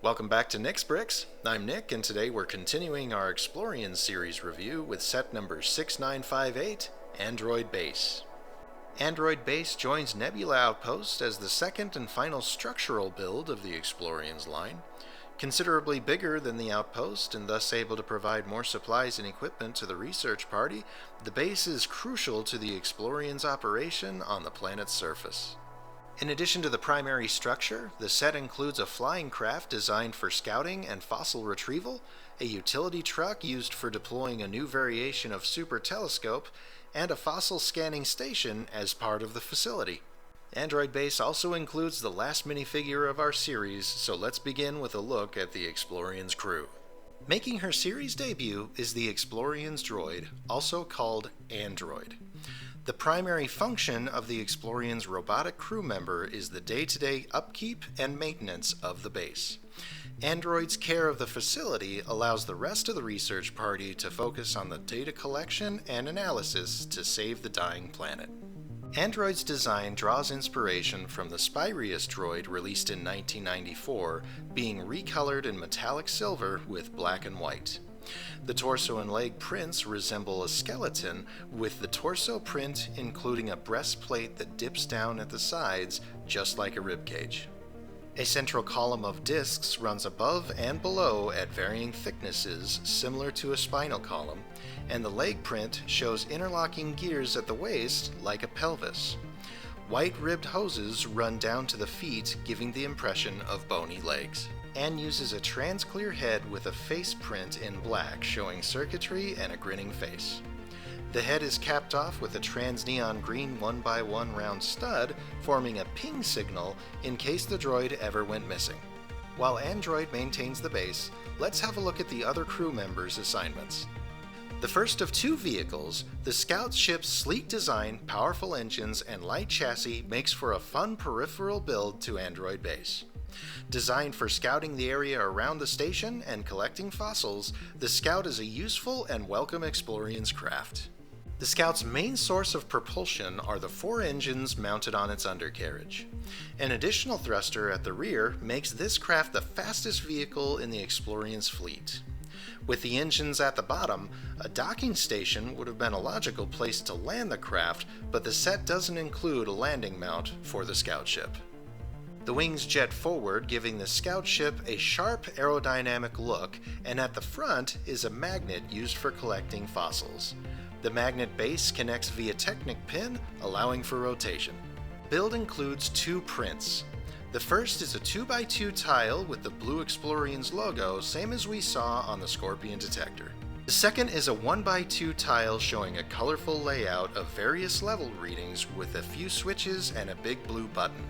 Welcome back to Nick's Bricks. I'm Nick, and today we're continuing our Explorians series review with set number 6958, Android Base. Android Base joins Nebula Outpost as the second and final structural build of the Explorians line. Considerably bigger than the Outpost and thus able to provide more supplies and equipment to the research party, the base is crucial to the Explorians' operation on the planet's surface. In addition to the primary structure, the set includes a flying craft designed for scouting and fossil retrieval, a utility truck used for deploying a new variation of super telescope, and a fossil scanning station as part of the facility. Android Base also includes the last minifigure of our series, so let's begin with a look at the Explorians crew. Making her series debut is the Explorians droid, also called Android. The primary function of the Explorians robotic crew member is the day-to-day upkeep and maintenance of the base. Android's care of the facility allows the rest of the research party to focus on the data collection and analysis to save the dying planet. Android's design draws inspiration from the Spyrius droid released in 1994, being recolored in metallic silver with black and white. The torso and leg prints resemble a skeleton, with the torso print including a breastplate that dips down at the sides, just like a ribcage. A central column of discs runs above and below at varying thicknesses, similar to a spinal column, and the leg print shows interlocking gears at the waist, like a pelvis. White ribbed hoses run down to the feet, giving the impression of bony legs. And uses a trans-clear head with a face print in black showing circuitry and a grinning face. The head is capped off with a trans-neon green 1x1 round stud, forming a ping signal in case the droid ever went missing. While Android maintains the base, let's have a look at the other crew members' assignments. The first of two vehicles, the scout ship's sleek design, powerful engines, and light chassis makes for a fun peripheral build to Android Base. Designed for scouting the area around the station and collecting fossils, the Scout is a useful and welcome Explorians craft. The Scout's main source of propulsion are the 4 engines mounted on its undercarriage. An additional thruster at the rear makes this craft the fastest vehicle in the Explorians fleet. With the engines at the bottom, a docking station would have been a logical place to land the craft, but the set doesn't include a landing mount for the Scout ship. The wings jet forward, giving the Scout ship a sharp aerodynamic look, and at the front is a magnet used for collecting fossils. The magnet base connects via Technic pin, allowing for rotation. Build includes 2 prints. The first is a 2x2 tile with the blue Explorians logo, same as we saw on the Scorpion detector. The second is a 1x2 tile showing a colorful layout of various level readings with a few switches and a big blue button.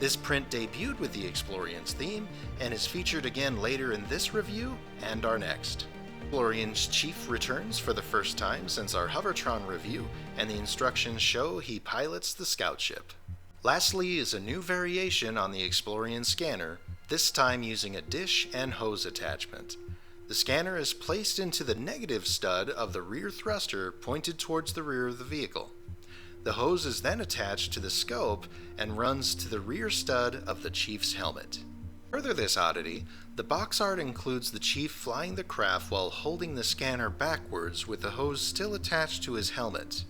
This print debuted with the Explorians theme and is featured again later in this review and our next. Explorians Chief returns for the first time since our Hovertron review, and the instructions show he pilots the Scout ship. Lastly is a new variation on the Explorian scanner, this time using a dish and hose attachment. The scanner is placed into the negative stud of the rear thruster pointed towards the rear of the vehicle. The hose is then attached to the scope and runs to the rear stud of the Chief's helmet. Further this oddity, the box art includes the Chief flying the craft while holding the scanner backwards with the hose still attached to his helmet.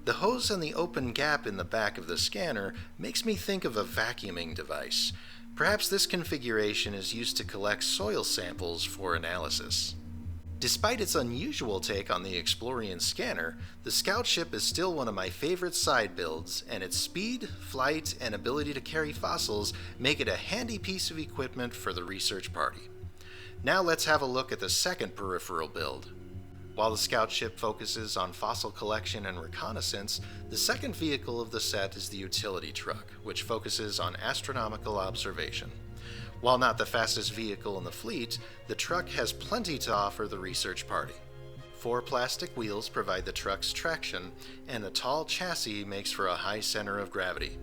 The hose and the open gap in the back of the scanner makes me think of a vacuuming device. Perhaps this configuration is used to collect soil samples for analysis. Despite its unusual take on the Explorian scanner, the Scout ship is still one of my favorite side builds, and its speed, flight, and ability to carry fossils make it a handy piece of equipment for the research party. Now let's have a look at the second peripheral build. While the Scout ship focuses on fossil collection and reconnaissance, the second vehicle of the set is the utility truck, which focuses on astronomical observation. While not the fastest vehicle in the fleet, the truck has plenty to offer the research party. 4 plastic wheels provide the truck's traction, and the tall chassis makes for a high center of gravity.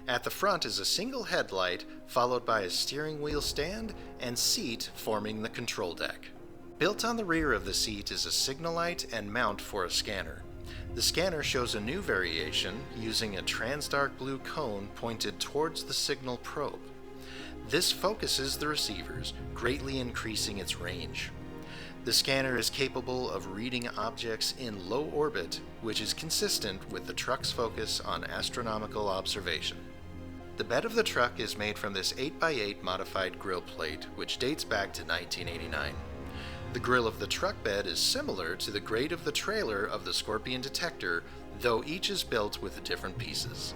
At the front is a single headlight, followed by a steering wheel stand and seat forming the control deck. Built on the rear of the seat is a signal light and mount for a scanner. The scanner shows a new variation using a transdark blue cone pointed towards the signal probe. This focuses the receivers, greatly increasing its range. The scanner is capable of reading objects in low orbit, which is consistent with the truck's focus on astronomical observation. The bed of the truck is made from this 8x8 modified grill plate, which dates back to 1989. The grill of the truck bed is similar to the grate of the trailer of the Scorpion detector, though each is built with different pieces.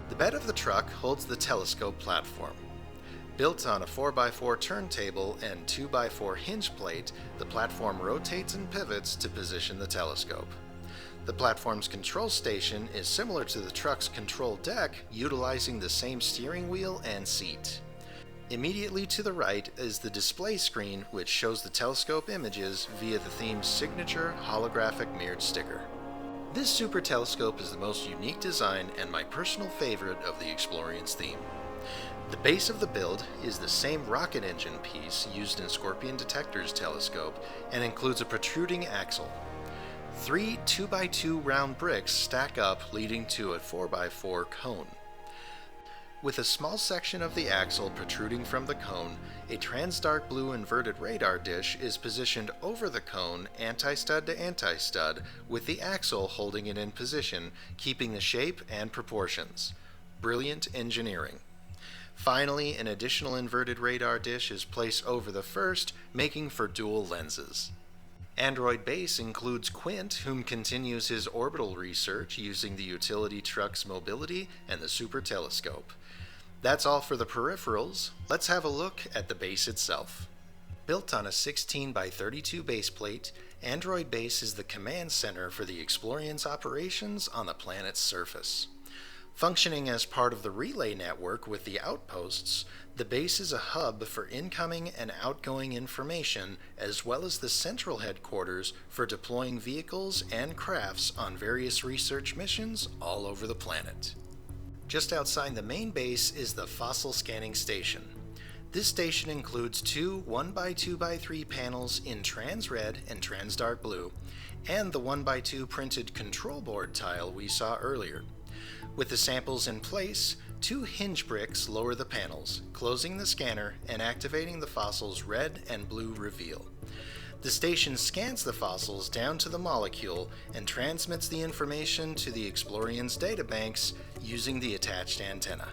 The bed of the truck holds the telescope platform. Built on a 4x4 turntable and 2x4 hinge plate, the platform rotates and pivots to position the telescope. The platform's control station is similar to the truck's control deck, utilizing the same steering wheel and seat. Immediately to the right is the display screen, which shows the telescope images via the theme's signature holographic mirrored sticker. This super telescope is the most unique design and my personal favorite of the Explorians theme. The base of the build is the same rocket engine piece used in Scorpion Detector's telescope and includes a protruding axle. 3 2x2 round bricks stack up, leading to a 4x4 cone. With a small section of the axle protruding from the cone, a trans-dark blue inverted radar dish is positioned over the cone anti-stud to anti-stud, with the axle holding it in position, keeping the shape and proportions. Brilliant engineering. Finally, an additional inverted radar dish is placed over the first, making for dual lenses. Android Base includes Quint, whom continues his orbital research using the utility truck's mobility and the super telescope. That's all for the peripherals. Let's have a look at the base itself. Built on a 16x32 base plate, Android Base is the command center for the Explorians operations on the planet's surface. Functioning as part of the relay network with the outposts, the base is a hub for incoming and outgoing information, as well as the central headquarters for deploying vehicles and crafts on various research missions all over the planet. Just outside the main base is the fossil scanning station. This station includes 2 1x2x3 panels in trans red and trans dark blue, and the 1x2 printed control board tile we saw earlier. With the samples in place, 2 hinge bricks lower the panels, closing the scanner and activating the fossil's red and blue reveal. The station scans the fossils down to the molecule and transmits the information to the Explorians databanks using the attached antenna.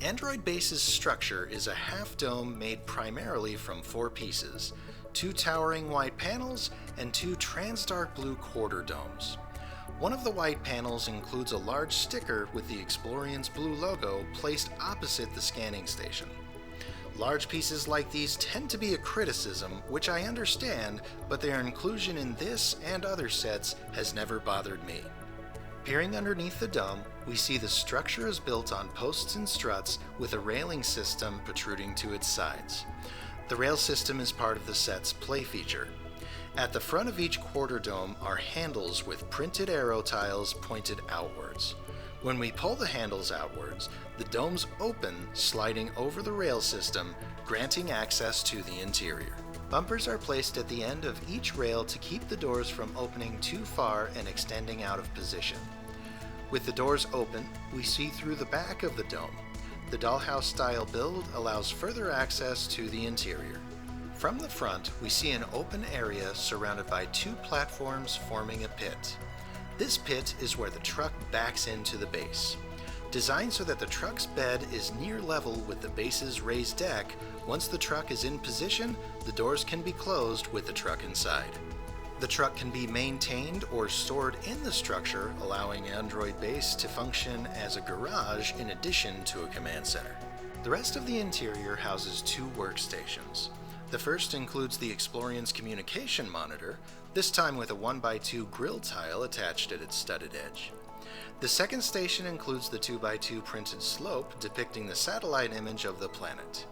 Android Base's structure is a half-dome made primarily from 4 pieces, 2 towering white panels and 2 trans-dark blue quarter domes. One of the white panels includes a large sticker with the Explorians blue logo placed opposite the scanning station. Large pieces like these tend to be a criticism, which I understand, but their inclusion in this and other sets has never bothered me. Peering underneath the dome, we see the structure is built on posts and struts with a railing system protruding to its sides. The rail system is part of the set's play feature. At the front of each quarter dome are handles with printed arrow tiles pointed outwards. When we pull the handles outwards, the domes open, sliding over the rail system, granting access to the interior. Bumpers are placed at the end of each rail to keep the doors from opening too far and extending out of position. With the doors open, we see through the back of the dome. The dollhouse-style build allows further access to the interior. From the front, we see an open area surrounded by 2 platforms forming a pit. This pit is where the truck backs into the base. Designed so that the truck's bed is near level with the base's raised deck, once the truck is in position, the doors can be closed with the truck inside. The truck can be maintained or stored in the structure, allowing Android Base to function as a garage in addition to a command center. The rest of the interior houses 2 workstations. The first includes the Explorians communication monitor, this time with a 1x2 grill tile attached at its studded edge. The second station includes the 2x2 printed slope depicting the satellite image of the planet.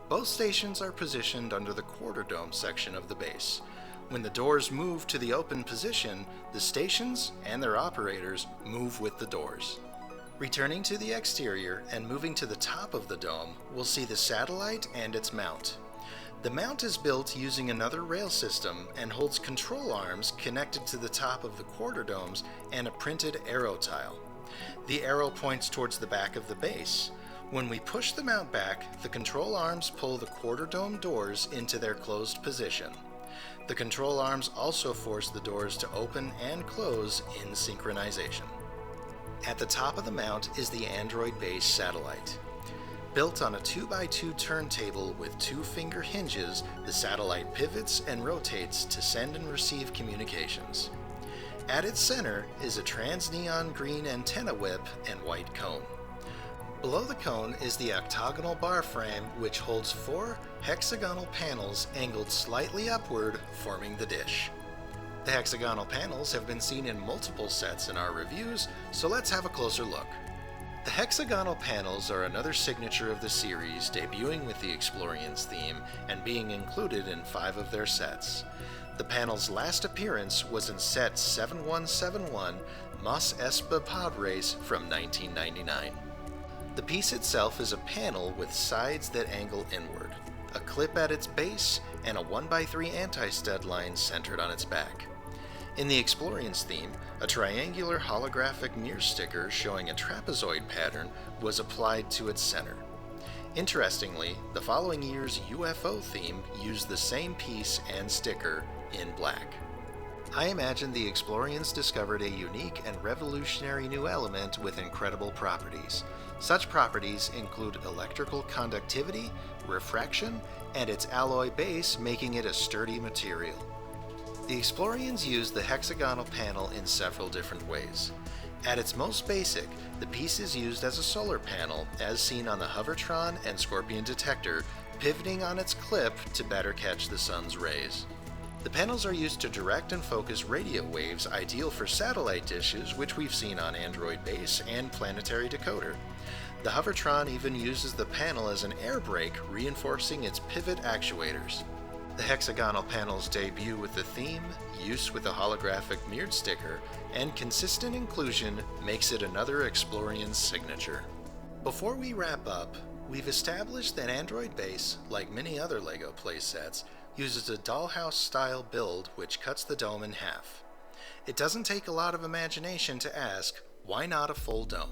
Both stations are positioned under the quarter dome section of the base. When the doors move to the open position, the stations and their operators move with the doors. Returning to the exterior and moving to the top of the dome, we'll see the satellite and its mount. The mount is built using another rail system and holds control arms connected to the top of the quarter domes and a printed arrow tile. The arrow points towards the back of the base. When we push the mount back, the control arms pull the quarter dome doors into their closed position. The control arms also force the doors to open and close in synchronization. At the top of the mount is the Android base satellite. Built on a 2x2 turntable with 2-finger hinges, the satellite pivots and rotates to send and receive communications. At its center is a trans-neon green antenna whip and white cone. Below the cone is the octagonal bar frame, which holds 4 hexagonal panels angled slightly upward, forming the dish. The hexagonal panels have been seen in multiple sets in our reviews, so let's have a closer look. The hexagonal panels are another signature of the series, debuting with the Explorians theme and being included in 5 of their sets. The panel's last appearance was in set 7171, Mas Espa Pod Race from 1999. The piece itself is a panel with sides that angle inward, a clip at its base, and a 1x3 anti-stud line centered on its back. In the Explorians theme, a triangular holographic mirror sticker showing a trapezoid pattern was applied to its center. Interestingly, the following year's UFO theme used the same piece and sticker in black. I imagine the Explorians discovered a unique and revolutionary new element with incredible properties. Such properties include electrical conductivity, refraction, and its alloy base, making it a sturdy material. The Explorians used the hexagonal panel in several different ways. At its most basic, the piece is used as a solar panel, as seen on the Hovertron and Scorpion detector, pivoting on its clip to better catch the sun's rays. The panels are used to direct and focus radio waves ideal for satellite dishes, which we've seen on Android Base and Planetary Decoder. The Hovertron even uses the panel as an air brake, reinforcing its pivot actuators. The hexagonal panels debut with the theme, use with a holographic mirrored sticker, and consistent inclusion makes it another Explorians signature. Before we wrap up, we've established that Android Base, like many other LEGO playsets, uses a dollhouse-style build which cuts the dome in half. It doesn't take a lot of imagination to ask, why not a full dome?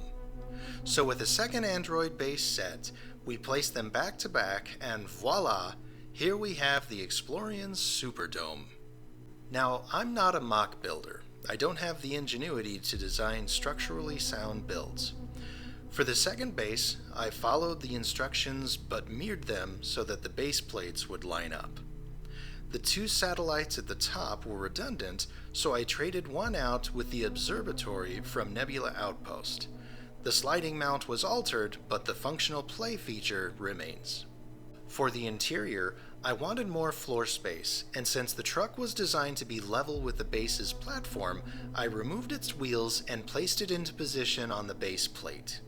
So with a second Android Base set, we place them back to back, and voila! Here we have the Explorians Superdome. Now, I'm not a mock builder. I don't have the ingenuity to design structurally sound builds. For the second base, I followed the instructions but mirrored them so that the base plates would line up. The 2 satellites at the top were redundant, so I traded one out with the observatory from Nebula Outpost. The sliding mount was altered, but the functional play feature remains. For the interior, I wanted more floor space, and since the truck was designed to be level with the base's platform, I removed its wheels and placed it into position on the base plate.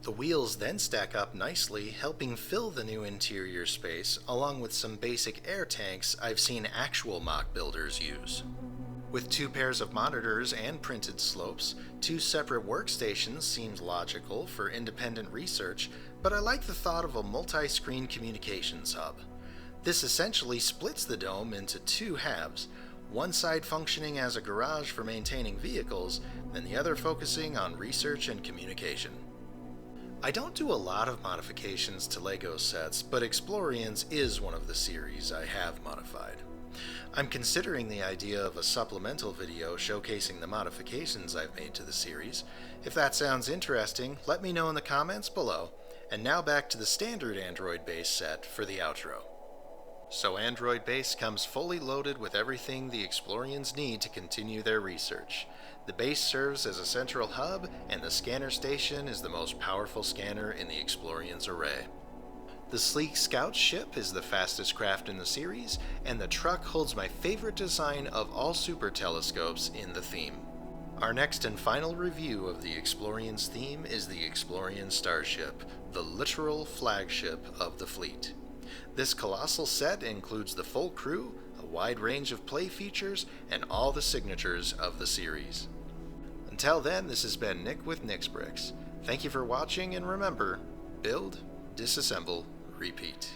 The wheels then stack up nicely, helping fill the new interior space, along with some basic air tanks I've seen actual mock builders use. With 2 pairs of monitors and printed slopes, 2 separate workstations seemed logical for independent research, but I like the thought of a multi-screen communications hub. This essentially splits the dome into 2 halves, one side functioning as a garage for maintaining vehicles, and the other focusing on research and communication. I don't do a lot of modifications to LEGO sets, but Explorians is one of the series I have modified. I'm considering the idea of a supplemental video showcasing the modifications I've made to the series. If that sounds interesting, let me know in the comments below. And now back to the standard Android Base set for the outro. So Android Base comes fully loaded with everything the Explorians need to continue their research. The base serves as a central hub, and the scanner station is the most powerful scanner in the Explorians array. The sleek scout ship is the fastest craft in the series, and the truck holds my favorite design of all super telescopes in the theme. Our next and final review of the Explorians theme is the Explorian Starship, the literal flagship of the fleet. This colossal set includes the full crew, a wide range of play features, and all the signatures of the series. Until then, this has been Nick with Nick's Bricks. Thank you for watching, and remember, build, disassemble, repeat.